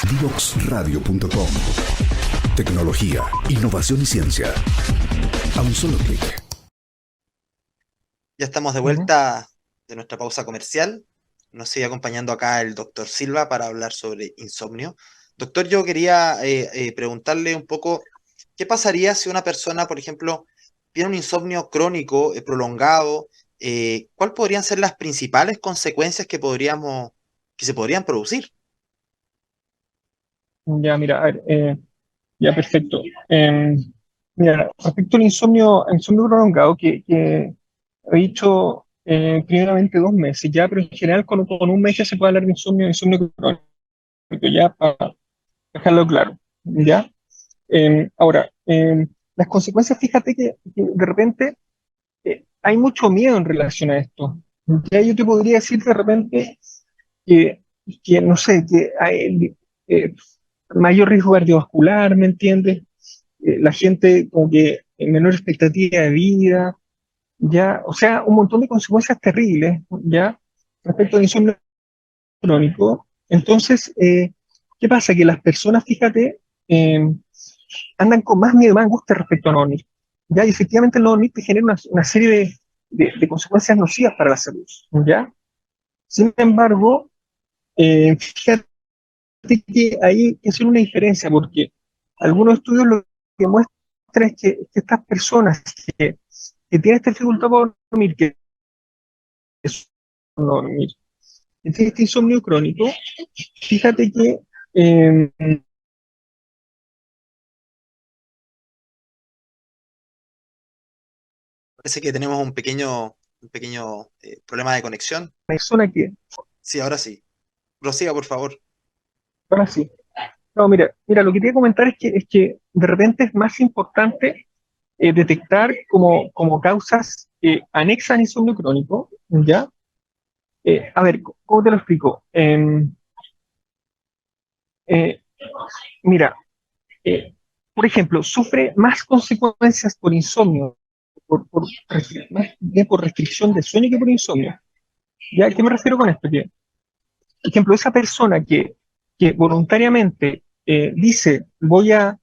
Divoxradio.com. Tecnología, innovación y ciencia. A un solo clic. Ya estamos de vuelta de nuestra pausa comercial. Nos sigue acompañando acá el doctor Silva para hablar sobre insomnio. Doctor, yo quería preguntarle un poco, ¿qué pasaría si una persona, por ejemplo, tiene un insomnio crónico, prolongado? ¿Cuáles podrían ser las principales consecuencias que se podrían producir? Ya, mira, a ver, ya, perfecto. Mira, respecto al insomnio prolongado, que he dicho primeramente 2 meses, ya, pero en general con un mes ya se puede hablar de insomnio crónico, ya, para dejarlo claro, ¿ya? Ahora, las consecuencias, fíjate que de repente hay mucho miedo en relación a esto. Ya yo te podría decir de repente que, que no sé, que hay mayor riesgo cardiovascular, ¿me entiendes? La gente como que menor expectativa de vida, ya, o sea, un montón de consecuencias terribles, ya, respecto al insomnio crónico. Entonces, ¿qué pasa? Que las personas, fíjate, andan con más miedo, más angustia respecto a no dormir. Ya, y efectivamente el no dormir te genera una serie de consecuencias nocivas para la salud, ¿ya? Sin embargo, fíjate que ahí hay que hacer una diferencia, porque algunos estudios lo que muestran es que estas personas que tienen esta dificultad para dormir, que es no dormir, que tienen este insomnio crónico, fíjate que eh, Parece que tenemos un pequeño problema de conexión. persona que, Sí, ahora sí. Prosiga, por favor. ahora sí, no, mira, lo que te voy a comentar es que de repente es más importante detectar como causas anexas al insomnio crónico, ¿ya? A ver, ¿cómo te lo explico? Eh, mira, eh, por ejemplo, sufre más consecuencias por insomnio, más bien por restricción de sueño que por insomnio. ¿Ya? ¿A qué me refiero con esto? Que, por ejemplo, esa persona que voluntariamente dice, voy a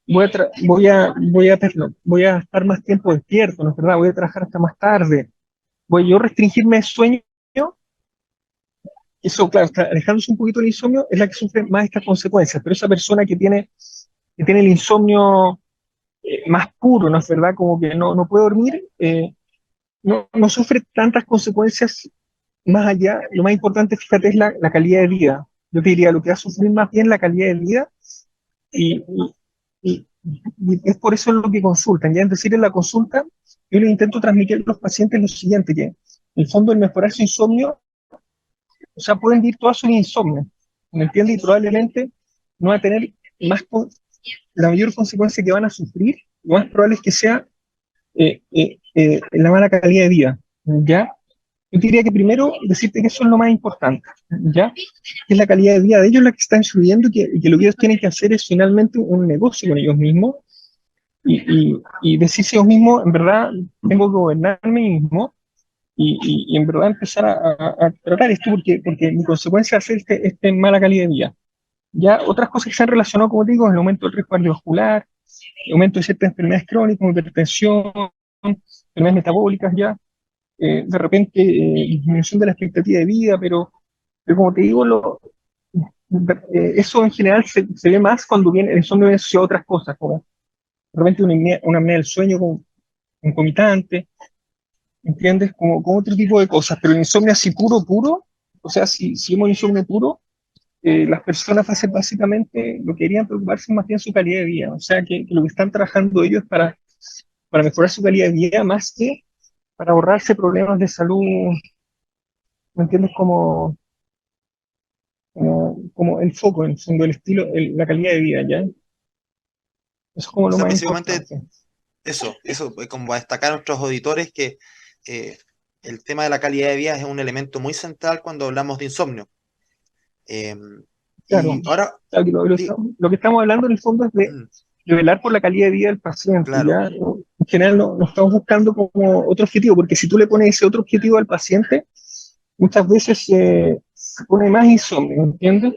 estar más tiempo despierto, ¿no es verdad? Voy a trabajar hasta más tarde, voy yo a restringirme el sueño, eso, claro, está alejándose un poquito del insomnio, es la que sufre más estas consecuencias, pero esa persona que tiene el insomnio más puro, ¿no es verdad? Como que no puede dormir, no sufre tantas consecuencias más allá. Lo más importante, fíjate, es la calidad de vida. Yo te diría, lo que va a sufrir más bien la calidad de vida y, y- y es por eso lo que consultan. Ya es decir, en la consulta, yo les intento transmitir a los pacientes lo siguiente, que en el fondo el mejorar su insomnio, o sea, pueden vivir toda su vida insomnio, ¿me entiendes? Y probablemente no va a tener más, la mayor consecuencia que van a sufrir, lo más probable es que sea la mala calidad de vida, ¿ya? Yo diría que primero decirte que eso es lo más importante, ¿ya? Que es la calidad de vida de ellos la que está influyendo y que lo que ellos tienen que hacer es finalmente un negocio con ellos mismos y decirse ellos mismos, en verdad, tengo que gobernarme a mí mismo y en verdad empezar a tratar esto porque mi consecuencia es hacer este mala calidad de vida. Ya otras cosas que se han relacionado, como digo, es el aumento del riesgo cardiovascular, el aumento de ciertas enfermedades crónicas, como hipertensión, enfermedades metabólicas, ya, de repente disminución de la expectativa de vida, pero como te digo, eso en general se ve más cuando viene el insomnio asociado a otras cosas, como de repente una apnea del sueño concomitante, ¿entiendes? Como otro tipo de cosas, pero el insomnio así puro, puro, o sea, si hemos insomnio puro, las personas hacen básicamente lo que querían preocuparse más bien su calidad de vida, o sea, que lo que están trabajando ellos es para mejorar su calidad de vida más que para ahorrarse problemas de salud, ¿me entiendes? Como el foco, en el fondo, el estilo, la calidad de vida, ¿ya? Eso es como O lo sea, más básicamente importante. eso, como a destacar a nuestros auditores que eh, el tema de la calidad de vida es un elemento muy central cuando hablamos de insomnio. Eh, Claro, y ahora, claro que di- lo que estamos hablando en el fondo es mm, de velar por la calidad de vida del paciente, claro, ¿ya? En general no estamos buscando como otro objetivo, porque si tú le pones ese otro objetivo al paciente, muchas veces se pone más insomnio, ¿entiendes?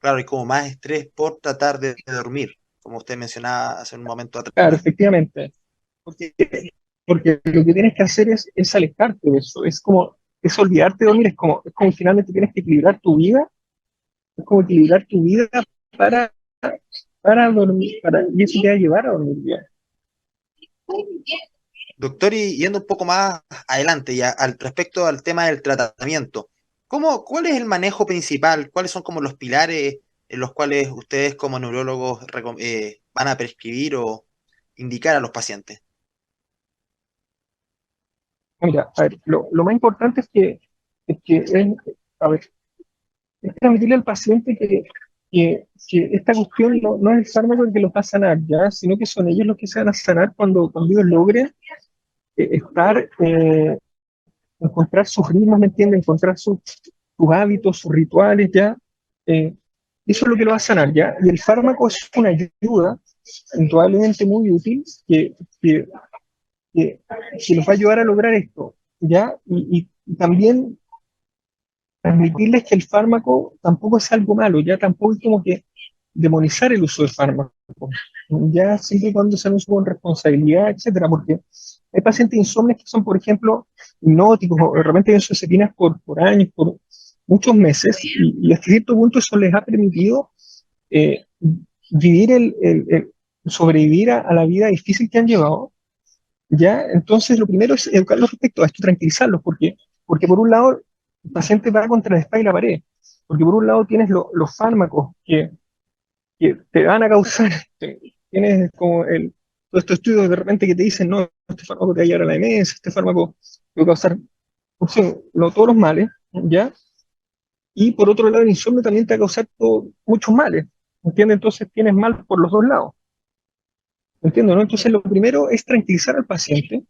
claro, hay como más estrés por tratar de dormir, como usted mencionaba hace un momento atrás. Claro, efectivamente. Porque, porque lo que tienes que hacer es alejarte de eso. Es olvidarte de dormir, es como finalmente tienes que equilibrar tu vida, es como equilibrar tu vida para, para dormir, y eso te va a llevar a dormir bien. Doctor, y yendo un poco más adelante, ya al respecto al tema del tratamiento, ¿cuál es el manejo principal? ¿Cuáles son como los pilares en los cuales ustedes como neurólogos van a prescribir o indicar a los pacientes? Mira, a ver, lo más importante a ver, es transmitirle al paciente que esta cuestión no es el fármaco el que los va a sanar, ¿ya? Sino que son ellos los que se van a sanar cuando ellos logren estar, encontrar sus ritmos, ¿me entiendes? Encontrar sus hábitos, sus rituales, ¿ya? Eh, Eso es lo que lo va a sanar, ¿ya? Y el fármaco es una ayuda, indudablemente muy útil, que, que, que los va a ayudar a lograr esto, ¿ya? Y también transmitirles que el fármaco tampoco es algo malo, ya tampoco es como que demonizar el uso del fármaco, ya siempre y cuando sea un uso con responsabilidad, etcétera, porque hay pacientes insomnes que son, por ejemplo, hipnóticos o de repente benzodiazepinas por años, por muchos meses, y hasta cierto punto eso les ha permitido eh, vivir sobrevivir a la vida difícil que han llevado, ¿ya? Entonces, lo primero es educarlos respecto a esto, tranquilizarlos, porque por un lado, el paciente va contra la espada y la pared, porque por un lado tienes los fármacos que te van a causar, tienes como todos estos estudios de repente que te dicen, no, este fármaco te va a llevar a la demencia, este fármaco te va a causar, no sé, todos los males, ¿ya? Y por otro lado, el insomnio también te va a causar muchos males, ¿entiendes? Entonces tienes mal por los dos lados, ¿entiendes? ¿No? Entonces, lo primero es tranquilizar al paciente,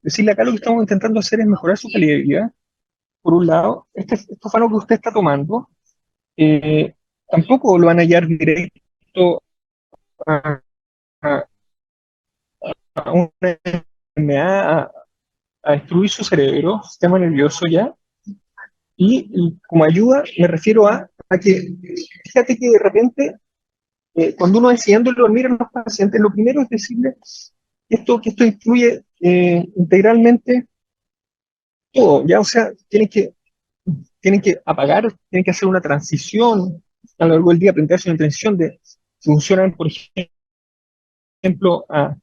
decirle acá lo que estamos intentando hacer es mejorar su calidad de vida. Por un lado, este fármaco que usted está tomando, eh, tampoco lo van a llevar directo a, a, a una enfermedad, a destruir su cerebro, sistema nervioso ya, y como ayuda me refiero a que, fíjate que de repente, cuando uno decidiendo dormir a los pacientes, lo primero es decirle que esto incluye integralmente todo, ya, o sea, tienen que apagar, tienen que hacer una transición a lo largo del día, plantearse una transición de funcionan, por ejemplo, a,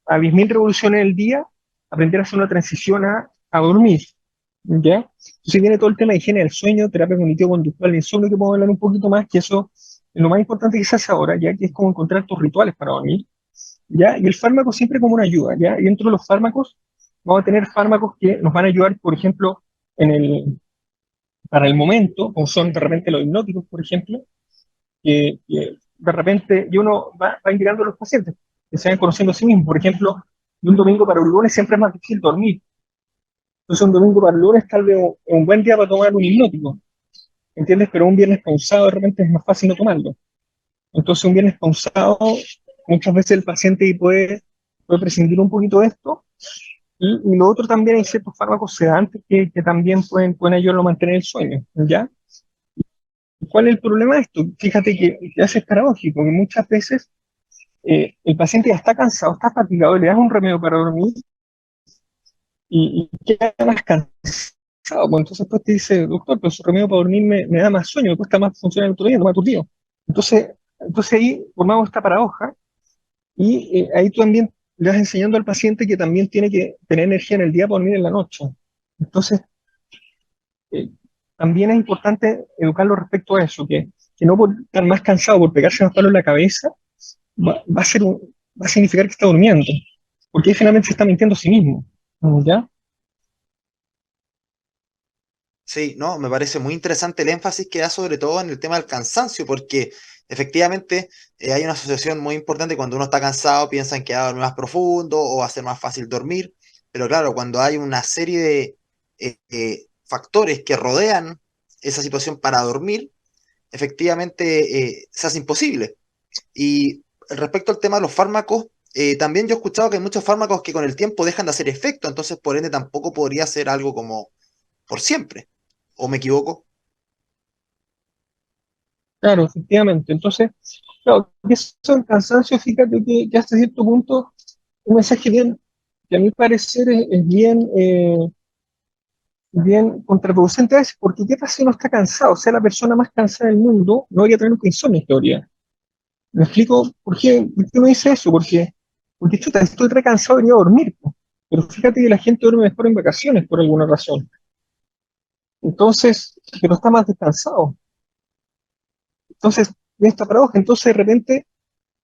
a 10.000 revoluciones el día, aprender a hacer una transición a dormir, ¿ya? Entonces viene todo el tema de higiene del sueño, terapia cognitivo-conductual, insomnio, que podemos hablar un poquito más, que eso es lo más importante que se hace ahora, ya que es como encontrar tus rituales para dormir, ¿ya? Y el fármaco siempre como una ayuda, ¿ya? Y dentro de los fármacos, vamos a tener fármacos que nos van a ayudar, por ejemplo, en para el momento, como son de repente los hipnóticos, por ejemplo, que de repente, y uno va indicando a los pacientes que se vayan conociendo a sí mismos. Por ejemplo, de un domingo para un lunes siempre es más difícil dormir. Entonces, un domingo para el lunes tal vez es un buen día para tomar un hipnótico, ¿entiendes? Pero un viernes pausado de repente es más fácil no tomarlo. Entonces, un viernes pausado, muchas veces el paciente puede prescindir un poquito de esto. Y lo otro también hay ciertos fármacos sedantes que también pueden ayudarlo a mantener el sueño, ¿ya? ¿Cuál es el problema de esto? Fíjate que hace es paradójico, que muchas veces el paciente ya está cansado, está fatigado, le das un remedio para dormir y queda más cansado. Pues entonces pues te dice, doctor, pero su remedio para dormir me da más sueño, me cuesta más funcionar el otro día, no me aturdido. Entonces ahí formamos esta paradoja y ahí tú también le vas enseñando al paciente que también tiene que tener energía en el día para dormir en la noche. Entonces, eh, también es importante educarlo respecto a eso, que no por estar más cansado, por pegarse más palos en la cabeza, va a ser va a significar que está durmiendo, porque ahí finalmente se está mintiendo a sí mismo, ¿ya? Sí, no, me parece muy interesante el énfasis que da sobre todo en el tema del cansancio, porque efectivamente hay una asociación muy importante cuando uno está cansado, piensan que va a dormir más profundo o va a ser más fácil dormir, pero claro, cuando hay una serie de factores que rodean esa situación para dormir, efectivamente se hace imposible. Y respecto al tema de los fármacos, también yo he escuchado que hay muchos fármacos que con el tiempo dejan de hacer efecto, entonces por ende tampoco podría ser algo como por siempre. ¿O me equivoco? Claro, efectivamente. Entonces, claro, que eso el cansancio, fíjate que hasta cierto punto un mensaje bien, que a mi parecer es bien, bien contraproducente a veces, porque ¿qué pasa si uno está cansado? O sea, la persona más cansada del mundo no debería tener nunca insomnio en teoría. ¿Me explico por qué me dice eso? Porque chuta, estoy re cansado, debería dormir, po. Pero fíjate que la gente duerme mejor en vacaciones por alguna razón. Entonces, pero está más descansado. Entonces, en esta paradoja, entonces de repente,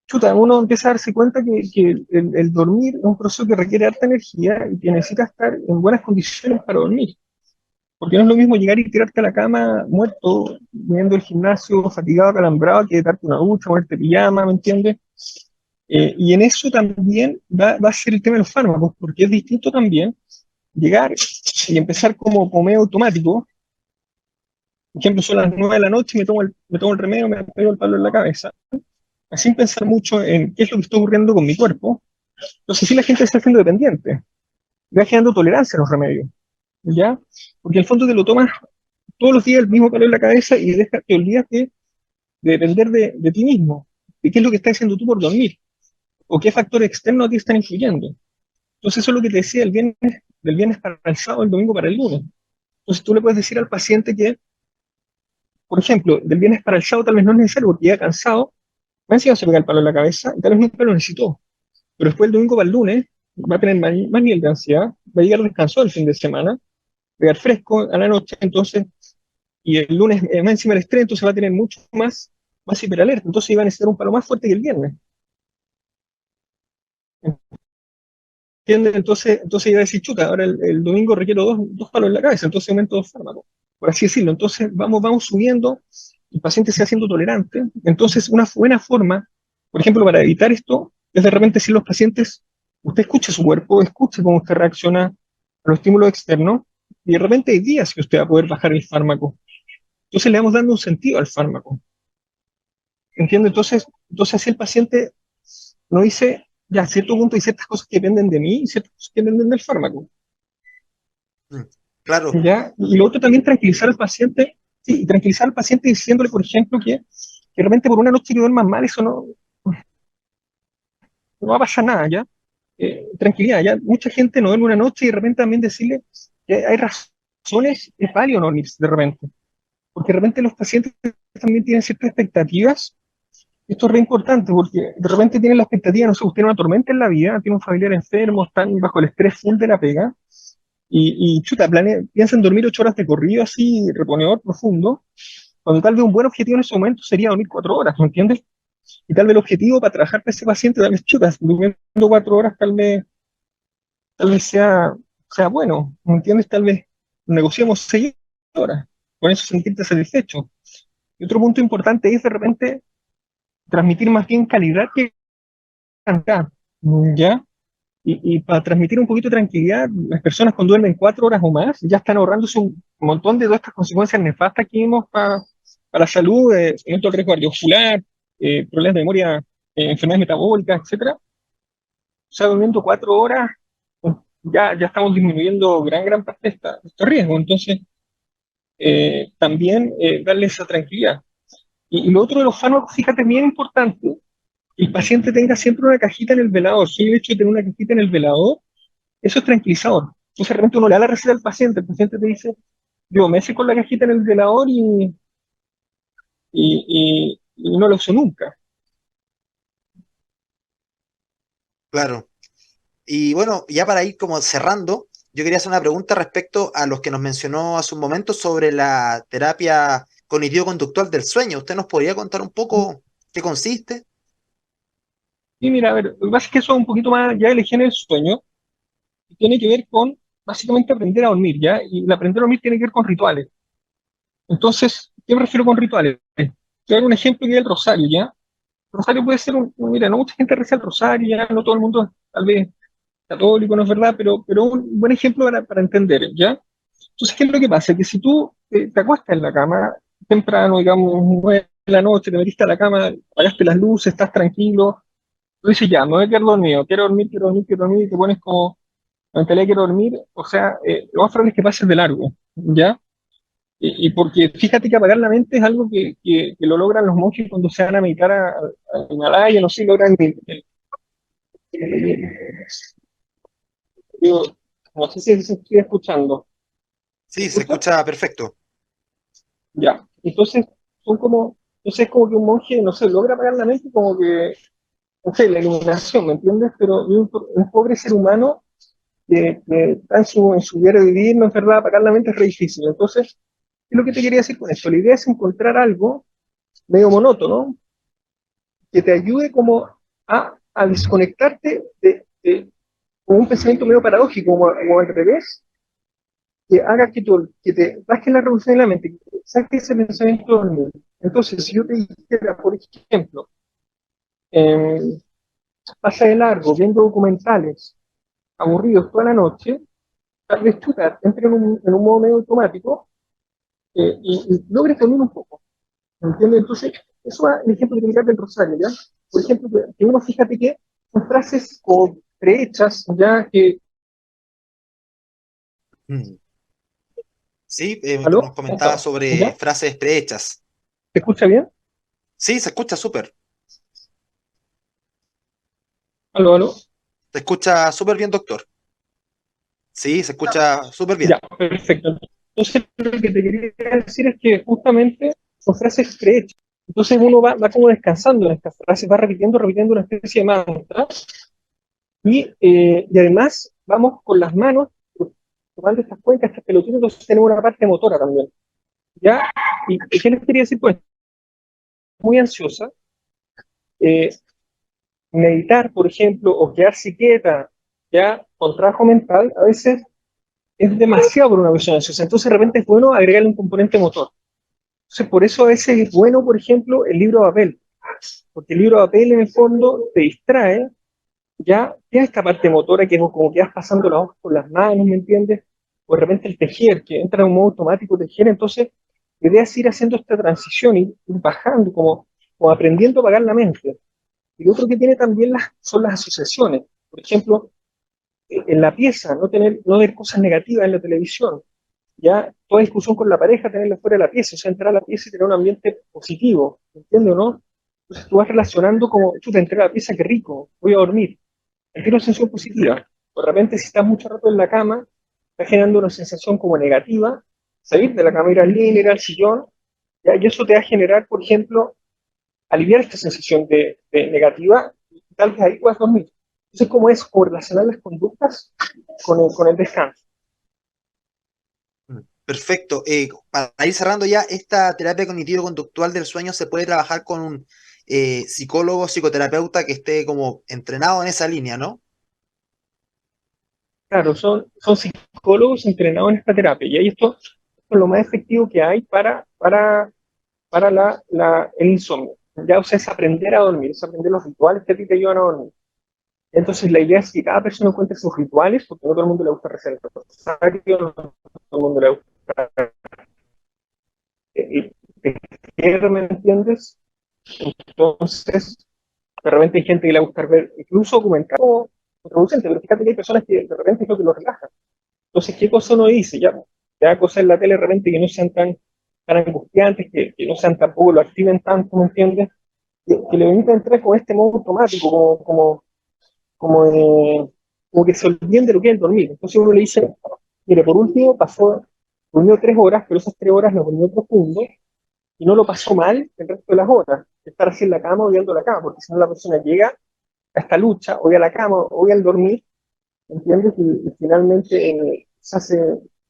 chuta, uno empieza a darse cuenta que el dormir es un proceso que requiere harta energía y que necesita estar en buenas condiciones para dormir. Porque no es lo mismo llegar y tirarte a la cama muerto, viendo el gimnasio, fatigado, acalambrado, que darte una ducha, ponerte pijama, ¿me entiendes? Y en eso también va a ser el tema de los fármacos, porque es distinto también llegar y empezar como medio automático. Por ejemplo, son las 9 de la noche y me tomo el remedio, me pego el palo en la cabeza, sin pensar mucho en qué es lo que está ocurriendo con mi cuerpo. Entonces, sí, la gente está siendo dependiente, va generando tolerancia a los remedios, ¿ya? Porque al fondo te lo tomas todos los días el mismo palo en la cabeza y te olvidas de depender de ti mismo, de qué es lo que estás haciendo tú por dormir, o qué factores externos a ti están influyendo. Entonces, eso es lo que te decía del viernes para el sábado, el domingo para el lunes. Entonces, tú le puedes decir al paciente que, por ejemplo, del viernes para el sábado tal vez no es necesario porque ya cansado, me encima se pega el palo en la cabeza y tal vez nunca lo necesitó. Pero después el domingo para el lunes va a tener más nivel de ansiedad, va a llegar descansado el fin de semana, va a llegar fresco a la noche, entonces, y el lunes más encima del estrés, entonces va a tener mucho más hiperalerta, entonces iba a necesitar un palo más fuerte que el viernes. ¿Entiendes? Entonces iba a decir, chuta, ahora el domingo requiero dos palos en la cabeza, entonces aumento dos fármacos, por así decirlo. Entonces vamos subiendo, el paciente se va haciendo tolerante. Entonces, una buena forma, por ejemplo, para evitar esto, es de repente decir a los pacientes, usted escuche su cuerpo, escuche cómo usted reacciona a los estímulos externos, y de repente hay días que usted va a poder bajar el fármaco. Entonces le vamos dando un sentido al fármaco. ¿Entiende? Entonces así el paciente no dice, ya, a cierto punto hay ciertas cosas que dependen de mí y ciertas cosas que dependen del fármaco. Mm, claro, ¿Ya? Y lo otro también tranquilizar al paciente, sí, y tranquilizar al paciente diciéndole, por ejemplo, que realmente por una noche que duermas mal, eso no va a pasar nada, ¿ya? Tranquilidad, ¿ya? Mucha gente no duerme una noche y de repente también decirle que hay razones, es válido no dormirse de repente, porque de repente los pacientes también tienen ciertas expectativas. Esto es re importante porque de repente tienen la expectativa, no sé, usted tiene una tormenta en la vida, tiene un familiar enfermo, están bajo el estrés full de la pega, y chuta, piensan dormir 8 horas de corrido así, reponedor profundo, cuando tal vez un buen objetivo en ese momento sería dormir 4 horas, ¿me entiendes? Y tal vez el objetivo para trabajar para ese paciente, tal vez chuta, durmiendo 4 horas tal vez sea bueno, ¿me entiendes? Tal vez negociemos 6 horas, con eso sentirte satisfecho. Y otro punto importante es de repente transmitir más bien calidad que cantidad, ¿ya? Y para transmitir un poquito de tranquilidad, las personas cuando duermen 4 horas o más ya están ahorrándose un montón de todas estas consecuencias nefastas que vimos para la salud, aumento del riesgo cardiovascular, problemas de memoria, enfermedades metabólicas, etcétera. O sea, durmiendo 4 horas, pues, ya estamos disminuyendo gran parte de este riesgo. Entonces, también darle esa tranquilidad. Y lo otro de los fármacos, fíjate, bien importante, el paciente tenga siempre una cajita en el velador. Si el hecho de tener una cajita en el velador, eso es tranquilizador. Entonces, de repente uno le da la receta al paciente, el paciente te dice, yo me hice con la cajita en el velador y no lo uso nunca. claro. Y bueno, ya para ir como cerrando, yo quería hacer una pregunta respecto a los que nos mencionó hace un momento sobre la terapia cognitivo-conductual del sueño. ¿Usted nos podría contar un poco qué consiste? Y mira, a ver, lo que pasa es que eso es un poquito más ya de la higiene del sueño, y tiene que ver con básicamente aprender a dormir, ¿ya? Y el aprender a dormir tiene que ver con rituales. Entonces, ¿qué me refiero con rituales? Te voy a dar un ejemplo que es el rosario, ¿ya? El rosario puede ser mira, no mucha gente reza el rosario, ya no todo el mundo tal vez católico, no es verdad, pero un buen ejemplo para entender, ¿ya? Entonces, ¿qué es lo que pasa? Que si tú te acuestas en la cama temprano, digamos, 9 de la noche, te metiste a la cama, apagaste las luces, estás tranquilo, tú dices, ya, me voy a quedar dormido, quiero dormir, y te pones como, la mentalidad quiero dormir, o sea, lo más probable es que pases de largo, ¿ya? Y porque fíjate que apagar la mente es algo que lo logran los monjes cuando se van a meditar a Himalaya, no sé, logran. Digo, no sé si se estoy escuchando. ¿Se Sí, se escucha? escucha perfecto. Ya. Entonces, entonces es como que un monje, no sé, logra apagar la mente como que, no sé, la iluminación, ¿me entiendes? Pero un pobre ser humano que está en su diario vivir, no es verdad, apagar la mente es re difícil. Entonces, ¿qué es lo que te quería decir con esto? La idea es encontrar algo medio monótono que te ayude como a desconectarte como un pensamiento medio paradójico, como al revés, que haga que te baje la revolución en la mente, que saques ese pensamiento dormido. Entonces, si yo te dijera, por ejemplo, eh, pasa de largo viendo documentales aburridos toda la noche, tal vez chuta, entre en un modo medio automático y logres dormir un poco. ¿Entiendes? Entonces, eso es el ejemplo que te del rosario, ¿ya? Por ejemplo, que uno, fíjate que son frases o prehechas, ¿ya? Mm. Sí, nos ¿Aló? comentaba sobre ¿Ya? frases prehechas. ¿Se escucha bien? Sí, se escucha súper. ¿Aló, aló? Se escucha súper bien, doctor. Sí, se escucha súper bien. Ya, perfecto. Entonces, lo que te quería decir es que justamente son frases prehechas. Entonces uno va como descansando en estas frases, va repitiendo una especie de mantra y además vamos con las manos tomando estas cuencas, estas pelotitas, entonces tenemos una parte motora también. ¿Ya? ¿Y qué les quería decir? Pues muy ansiosa, eh, meditar, por ejemplo, o quedarse quieta, ya con trabajo mental, a veces es demasiado para una persona ansiosa. Entonces, de repente es bueno agregarle un componente motor. Entonces, por eso a veces es bueno, por ejemplo, el libro de papel, porque el libro de papel en el fondo te distrae, ya tiene esta parte motora que es como que vas pasando las hojas con las manos, ¿me entiendes? O de repente el tejer, que entra en un modo automático tejer, entonces la idea es ir haciendo esta transición, ir bajando, como aprendiendo a apagar la mente. Y lo otro que tiene también son las asociaciones. Por ejemplo, en la pieza, no ver cosas negativas en la televisión. Ya toda discusión con la pareja, tenerla fuera de la pieza, o sea, entrar a la pieza y tener un ambiente positivo, ¿entiendes o no? Entonces tú vas relacionando como, chuta, entré a la pieza, qué rico, voy a dormir. Tiene una sensación positiva. De repente, si estás mucho rato en la cama, está generando una sensación como negativa, salir de la cama, ir al living, ir al sillón, ¿ya? Y eso te va a generar, por ejemplo, aliviar esta sensación de negativa y tal vez ahí puedas dormir. Entonces, ¿cómo es? Como relacionar las conductas con el descanso. Perfecto. Para ir cerrando ya, esta terapia cognitivo-conductual del sueño se puede trabajar con un psicólogo, psicoterapeuta que esté como entrenado en esa línea, ¿no? Claro, son psicólogos entrenados en esta terapia y ahí esto es lo más efectivo que hay para el insomnio. Ya, o sea, es aprender a dormir, es aprender los rituales que a ti te ayudan a dormir. Entonces, la idea es que cada persona encuentre sus rituales, porque no todo el mundo le gusta rezar el rosario, no todo el mundo le gusta tejer, ¿me entiendes? Entonces, de repente hay gente que le gusta ver incluso documentales o producente, pero fíjate que hay personas que de repente es lo que los relaja. Entonces, ¿qué cosa uno dice? Ya cosas en la tele de repente que no sean tan angustiantes, que no sean tampoco lo activen tanto, ¿me entiendes? Que le permita entrar con este modo automático, como, de- como que se olviden de lo que es el dormir. Entonces uno le dice, mire, por último durmió 3 horas, pero esas 3 horas lo durmió profundo y no lo pasó mal el resto de las horas, de estar así en la cama odiando la cama, porque si no la persona llega a esta lucha, odia la cama, odia el dormir, ¿entiendes? Y finalmente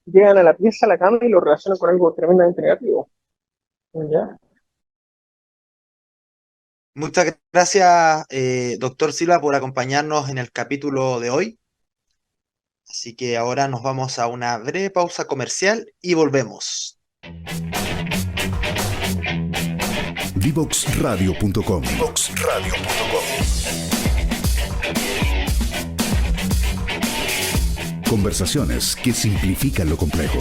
llegan a la pieza, a la cama y lo relacionan con algo tremendamente negativo. ¿Ya? Muchas gracias, doctor Silva, por acompañarnos en el capítulo de hoy. Así que ahora nos vamos a una breve pausa comercial y volvemos. Divoxradio.com. Conversaciones que simplifican lo complejo.